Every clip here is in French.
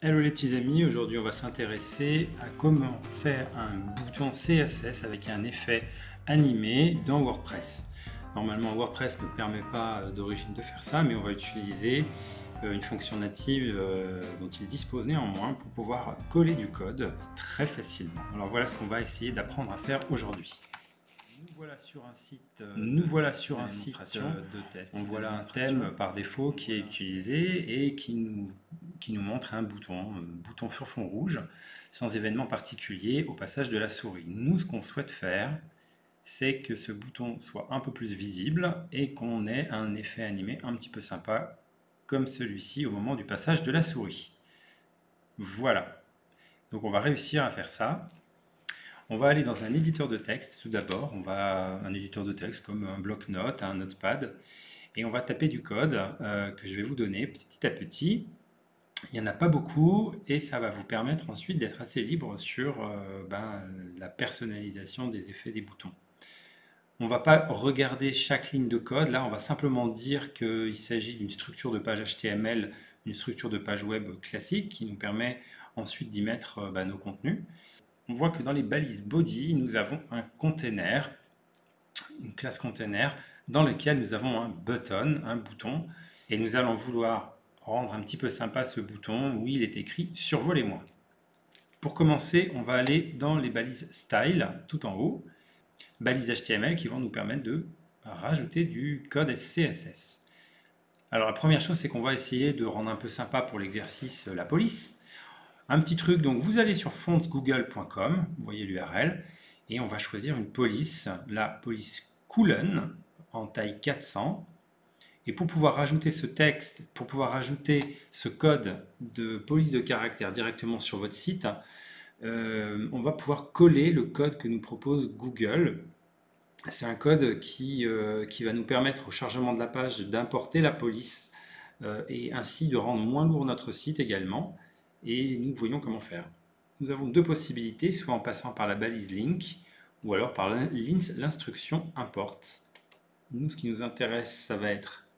Hello les petits amis, aujourd'hui on va s'intéresser à comment faire un bouton CSS avec un effet animé dans WordPress. Normalement WordPress ne permet pas d'origine de faire ça, mais on va utiliser une fonction native dont il dispose néanmoins pour pouvoir coller du code très facilement. Alors voilà ce qu'on va essayer d'apprendre à faire aujourd'hui. Nous voilà sur un site, de test. On voit un thème par défaut qui est utilisé et qui nous montre un bouton sur fond rouge, sans événement particulier au passage de la souris. Nous, ce qu'on souhaite faire, c'est que ce bouton soit un peu plus visible et qu'on ait un effet animé un petit peu sympa, comme celui-ci au moment du passage de la souris. Voilà. Donc on va réussir à faire ça. On va aller dans un éditeur de texte tout d'abord. Un éditeur de texte comme un bloc-notes, un notepad, et on va taper du code que je vais vous donner petit à petit. Il n'y en a pas beaucoup et ça va vous permettre ensuite d'être assez libre sur la personnalisation des effets des boutons. On ne va pas regarder chaque ligne de code. Là, on va simplement dire qu'il s'agit d'une structure de page HTML, une structure de page web classique qui nous permet ensuite d'y mettre nos contenus. On voit que dans les balises body, nous avons un container, une classe container, dans lequel nous avons un bouton, et nous allons vouloir rendre un petit peu sympa ce bouton où il est écrit « Survolez-moi ». Pour commencer, on va aller dans les balises style, tout en haut, balises HTML qui vont nous permettre de rajouter du code CSS. Alors la première chose, c'est qu'on va essayer de rendre un peu sympa pour l'exercice la police. Un petit truc, donc vous allez sur fontsgoogle.com, vous voyez l'URL, et on va choisir une police, la police Coolen, en taille 400. Et pour pouvoir rajouter ce texte, pour pouvoir rajouter ce code de police de caractère directement sur votre site, on va pouvoir coller le code que nous propose Google. C'est un code qui va nous permettre au chargement de la page d'importer la police et ainsi de rendre moins lourd notre site également. Et nous voyons comment faire. Nous avons deux possibilités, soit en passant par la balise link ou alors par l'instruction import. Nous, ce qui nous intéresse, ça va être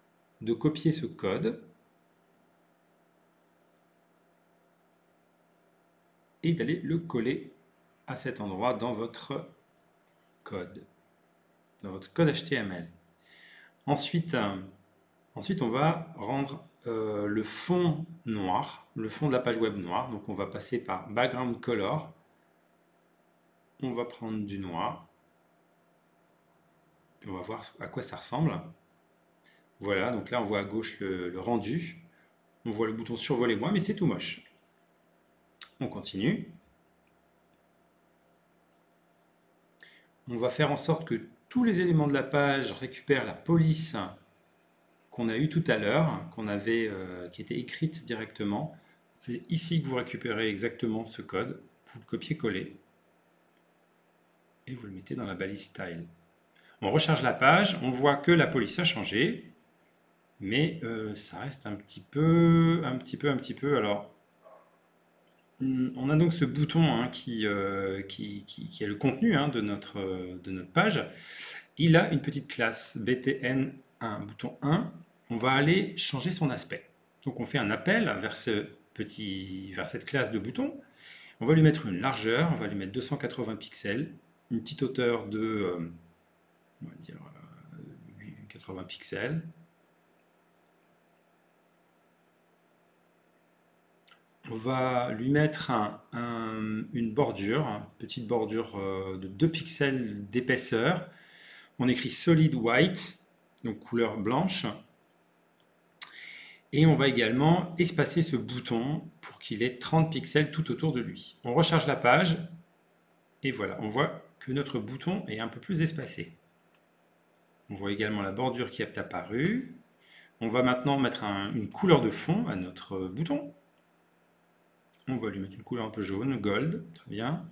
de copier ce code et d'aller le coller à cet endroit dans votre code HTML. Ensuite, on va rendre le fond noir, le fond de la page web noir. Donc on va passer par background color. On va prendre du noir. Puis on va voir à quoi ça ressemble. Voilà, donc là on voit à gauche le rendu. On voit le bouton survolez-moi, mais c'est tout moche. On continue. On va faire en sorte que tous les éléments de la page récupèrent la police qu'on a eue tout à l'heure, qui était écrite directement. C'est ici que vous récupérez exactement ce code. Vous le copiez-collez et vous le mettez dans la balise style. On recharge la page, on voit que la police a changé, mais ça reste un petit peu. Alors, on a donc ce bouton qui est le contenu de notre page. Il a une petite classe btn1, bouton 1. On va aller changer son aspect. Donc on fait un appel vers cette classe de bouton. On va lui mettre une largeur, on va lui mettre 280 pixels, une petite hauteur de, on va dire, 80 pixels. On va lui mettre une petite bordure de 2 pixels d'épaisseur. On écrit solid white, donc couleur blanche. Et on va également espacer ce bouton pour qu'il ait 30 pixels tout autour de lui. On recharge la page et voilà, on voit que notre bouton est un peu plus espacé. On voit également la bordure qui est apparue. On va maintenant mettre une couleur de fond à notre bouton. On va lui mettre une couleur un peu jaune, gold, très bien.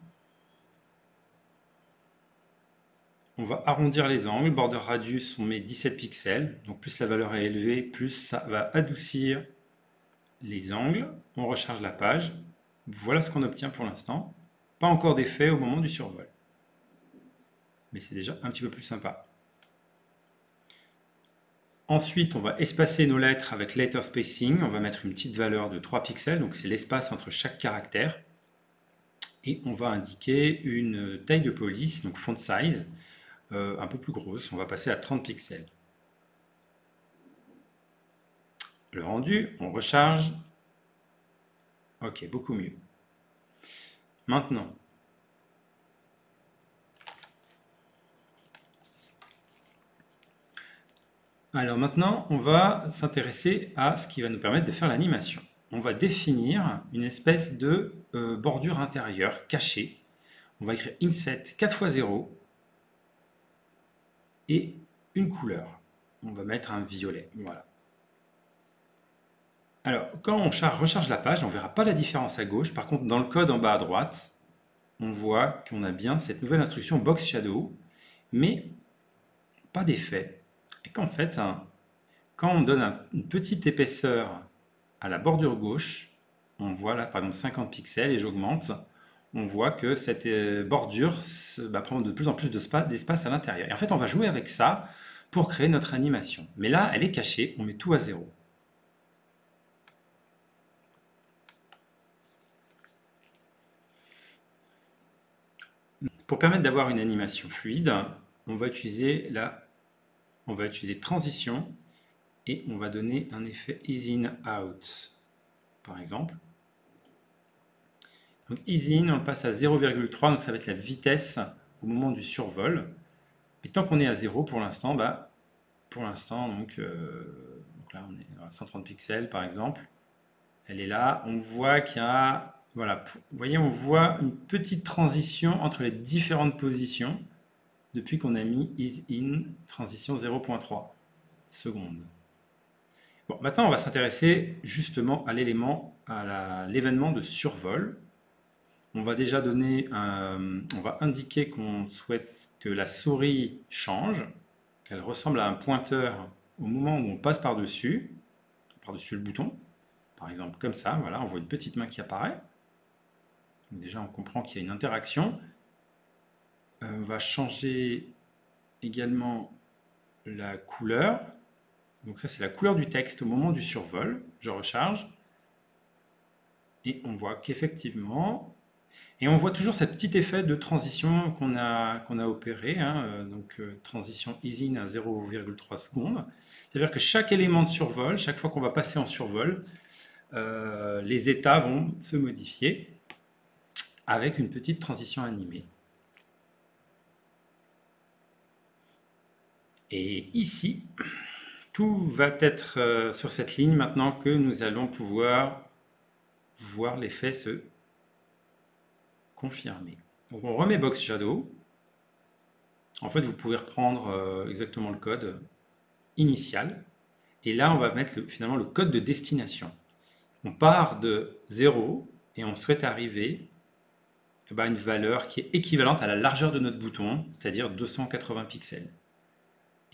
On va arrondir les angles, border radius, on met 17 pixels, donc plus la valeur est élevée, plus ça va adoucir les angles. On recharge la page. Voilà ce qu'on obtient pour l'instant. Pas encore d'effet au moment du survol. Mais c'est déjà un petit peu plus sympa. Ensuite, on va espacer nos lettres avec letter spacing. On va mettre une petite valeur de 3 pixels, donc c'est l'espace entre chaque caractère. Et on va indiquer une taille de police, donc font size, un peu plus grosse. On va passer à 30 pixels. Le rendu, on recharge. Ok, beaucoup mieux. Maintenant, on va s'intéresser à ce qui va nous permettre de faire l'animation. On va définir une espèce de bordure intérieure cachée. On va écrire inset 4x0 et une couleur. On va mettre un violet. Voilà. Alors, quand on recharge la page, on ne verra pas la différence à gauche. Par contre, dans le code en bas à droite, on voit qu'on a bien cette nouvelle instruction box shadow, mais pas d'effet. Et qu'en fait, quand on donne une petite épaisseur à la bordure gauche, on voit là par exemple 50 pixels et j'augmente, on voit que cette bordure prend de plus en plus d'espace à l'intérieur. Et en fait, on va jouer avec ça pour créer notre animation. Mais là, elle est cachée, on met tout à 0. Pour permettre d'avoir une animation fluide, on va utiliser transition et on va donner un effet ease in out, par exemple. Donc ease in, on le passe à 0,3, donc ça va être la vitesse au moment du survol. Et tant qu'on est à 0 pour l'instant, là on est à 130 pixels par exemple. Elle est là, on voit qu'il y a, voilà, vous voyez, on voit une petite transition entre les différentes positions depuis qu'on a mis ease in, transition 0,3 secondes. Bon, maintenant on va s'intéresser justement à l'événement de survol. On va déjà on va indiquer qu'on souhaite que la souris change, qu'elle ressemble à un pointeur au moment où on passe par-dessus le bouton. Par exemple comme ça, voilà, on voit une petite main qui apparaît. Donc déjà on comprend qu'il y a une interaction. On va changer également la couleur. Donc ça c'est la couleur du texte au moment du survol. Je recharge. Et on voit qu'effectivement... Et on voit toujours ce petit effet de transition qu'on a opéré, donc transition ease in à 0,3 secondes. C'est-à-dire que chaque élément de survol, chaque fois qu'on va passer en survol, les états vont se modifier avec une petite transition animée. Et ici, tout va être sur cette ligne maintenant que nous allons pouvoir voir l'effet se confirmer. Donc on remet box shadow. En fait, vous pouvez reprendre exactement le code initial. Et là, on va mettre finalement le code de destination. On part de 0 et on souhaite arriver à une valeur qui est équivalente à la largeur de notre bouton, c'est-à-dire 280 pixels.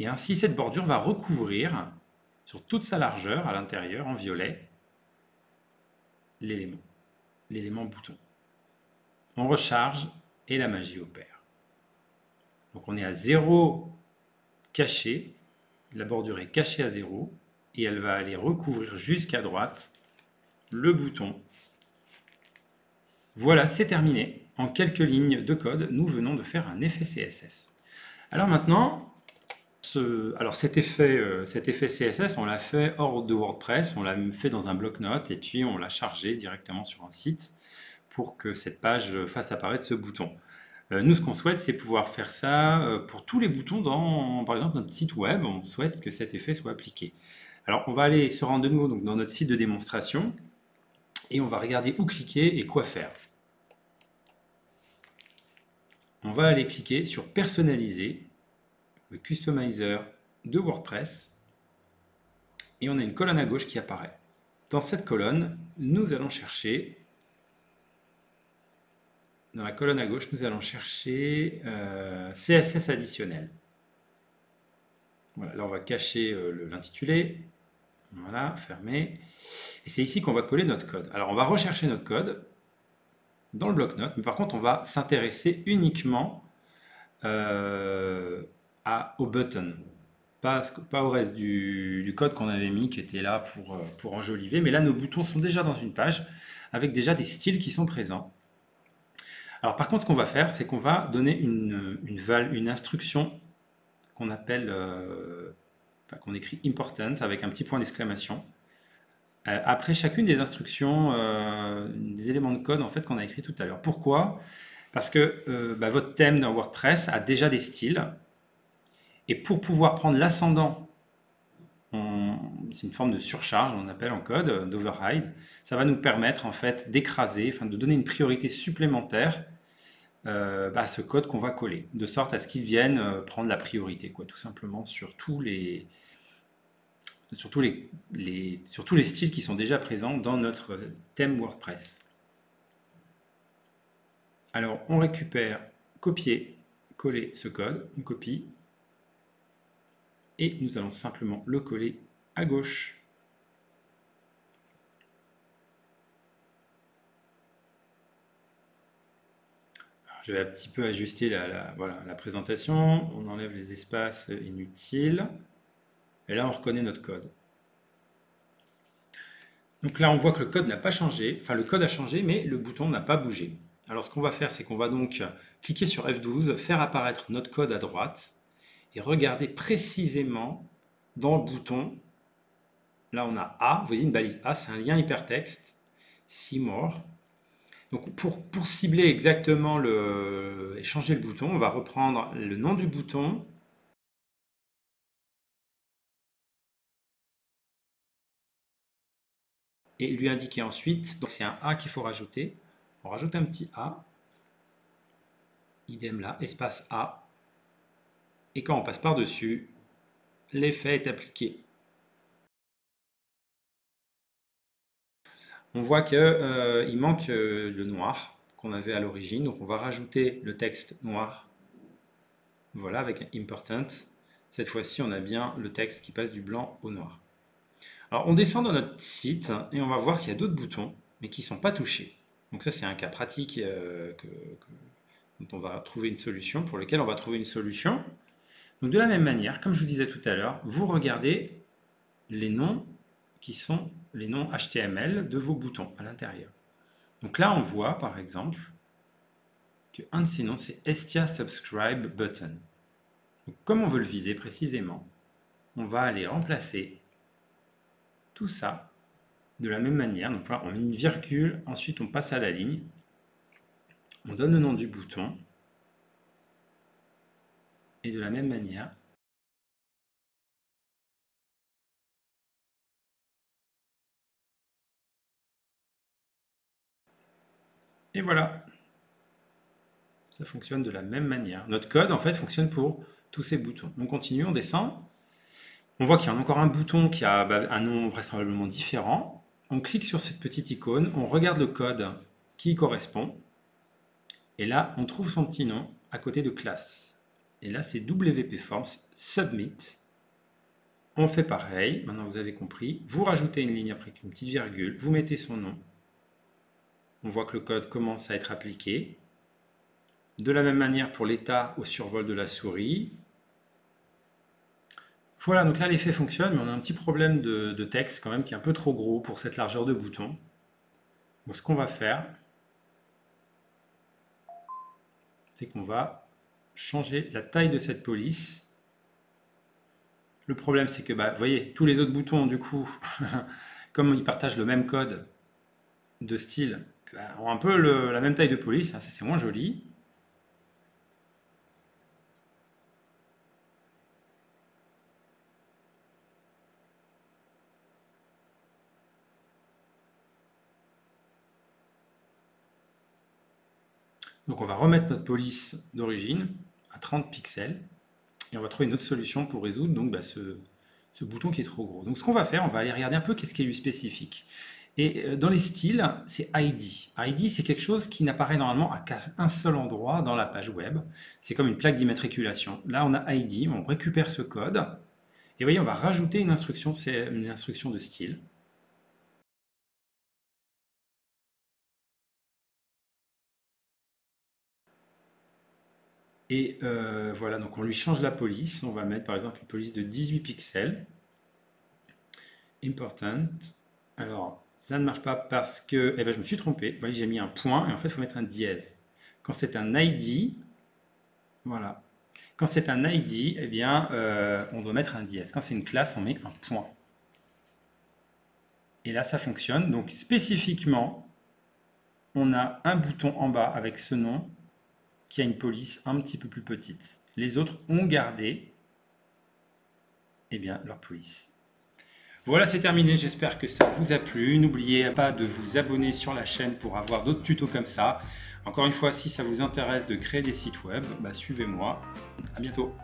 Et ainsi, cette bordure va recouvrir sur toute sa largeur à l'intérieur en violet l'élément bouton. On recharge et la magie opère. Donc on est à 0 caché, la bordure est cachée à 0 et elle va aller recouvrir jusqu'à droite le bouton. Voilà, c'est terminé. En quelques lignes de code, nous venons de faire un effet CSS. Alors maintenant, cet effet CSS, on l'a fait hors de WordPress, on l'a fait dans un bloc-notes et puis on l'a chargé directement sur un site pour que cette page fasse apparaître ce bouton. Nous, ce qu'on souhaite, c'est pouvoir faire ça pour tous les boutons dans, par exemple, notre site web. On souhaite que cet effet soit appliqué. Alors, on va aller se rendre de nouveau donc, dans notre site de démonstration et on va regarder où cliquer et quoi faire. On va aller cliquer sur Personnaliser, le customizer de WordPress, et on a une colonne à gauche qui apparaît. Dans cette colonne, nous allons chercher... Dans la colonne à gauche, nous allons chercher CSS additionnel. Voilà, là, on va cacher l'intitulé. Voilà, fermé. Et c'est ici qu'on va coller notre code. Alors, on va rechercher notre code dans le bloc-notes, mais par contre, on va s'intéresser uniquement au button. pas au reste du code qu'on avait mis qui était là pour enjoliver. Mais là, nos boutons sont déjà dans une page avec déjà des styles qui sont présents. Alors par contre, ce qu'on va faire, c'est qu'on va donner une instruction qu'on appelle, qu'on écrit important avec un petit point d'exclamation. Après chacune des instructions, des éléments de code en fait qu'on a écrit tout à l'heure. Pourquoi? Parce que votre thème dans WordPress a déjà des styles. Et pour pouvoir prendre l'ascendant, c'est une forme de surcharge, on appelle en code, d'override. Ça va nous permettre en fait d'écraser, de donner une priorité supplémentaire à ce code qu'on va coller, de sorte à ce qu'il vienne prendre la priorité, tout simplement sur tous les styles qui sont déjà présents dans notre thème WordPress. Alors on récupère, copier, coller ce code, on copie, et nous allons simplement le coller à gauche. Alors, je vais un petit peu ajuster la présentation. On enlève les espaces inutiles. Et là, on reconnaît notre code. Donc là, on voit que le code n'a pas changé. Enfin, le code a changé, mais le bouton n'a pas bougé. Alors, ce qu'on va faire, c'est qu'on va donc cliquer sur F12, faire apparaître notre code à droite et regarder précisément dans le bouton. Là, on a A, vous voyez une balise A, c'est un lien hypertexte, See More. Donc, pour cibler exactement et changer le bouton, on va reprendre le nom du bouton. Et lui indiquer ensuite, donc c'est un A qu'il faut rajouter. On rajoute un petit A. Idem là, espace A. Et quand on passe par-dessus, l'effet est appliqué. On voit qu'il manque le noir qu'on avait à l'origine. Donc on va rajouter le texte noir. Voilà, avec un important. Cette fois-ci, on a bien le texte qui passe du blanc au noir. Alors on descend dans notre site et on va voir qu'il y a d'autres boutons, mais qui ne sont pas touchés. Donc ça, c'est un cas pratique dont on va trouver une solution, pour lequel on va trouver une solution. Donc de la même manière, comme je vous disais tout à l'heure, vous regardez les noms qui sont les noms HTML de vos boutons à l'intérieur. Donc là, on voit par exemple qu'un de ces noms, c'est Estia Subscribe Button. Donc, comme on veut le viser précisément, on va aller remplacer tout ça de la même manière. Donc là, on met une virgule, ensuite on passe à la ligne, on donne le nom du bouton, et de la même manière, et voilà. Ça fonctionne de la même manière. Notre code, en fait, fonctionne pour tous ces boutons. On continue, on descend. On voit qu'il y a encore un bouton qui a un nom vraisemblablement différent. On clique sur cette petite icône, on regarde le code qui y correspond. Et là, on trouve son petit nom à côté de classe. Et là, c'est WP Forms Submit. On fait pareil, maintenant vous avez compris. Vous rajoutez une ligne après une petite virgule, vous mettez son nom. On voit que le code commence à être appliqué. De la même manière pour l'état au survol de la souris. Voilà, donc là l'effet fonctionne, mais on a un petit problème de texte quand même qui est un peu trop gros pour cette largeur de bouton. Donc ce qu'on va faire, c'est qu'on va changer la taille de cette police. Le problème, c'est que, vous voyez, tous les autres boutons, du coup, comme ils partagent le même code de style, ont un peu la même taille de police. Ça, c'est moins joli. Donc on va remettre notre police d'origine à 30 pixels et on va trouver une autre solution pour résoudre donc, ce bouton qui est trop gros. Donc ce qu'on va faire, on va aller regarder un peu qu'est-ce qui est lui spécifique. Et dans les styles, c'est ID. ID, c'est quelque chose qui n'apparaît normalement à qu'un seul endroit dans la page web. C'est comme une plaque d'immatriculation. Là, on a ID, on récupère ce code. Et vous voyez, on va rajouter une instruction, c'est une instruction de style. Et voilà, donc on lui change la police. On va mettre par exemple une police de 18 pixels. Important. Alors, ça ne marche pas parce que je me suis trompé. Vous voyez, j'ai mis un point et en fait, il faut mettre un dièse. Quand c'est un ID, voilà. Quand c'est un ID, on doit mettre un dièse. Quand c'est une classe, on met un point. Et là, ça fonctionne. Donc, spécifiquement, on a un bouton en bas avec ce nom qui a une police un petit peu plus petite. Les autres ont gardé leur police. Voilà, c'est terminé. J'espère que ça vous a plu. N'oubliez pas de vous abonner sur la chaîne pour avoir d'autres tutos comme ça. Encore une fois, si ça vous intéresse de créer des sites web, suivez-moi. À bientôt.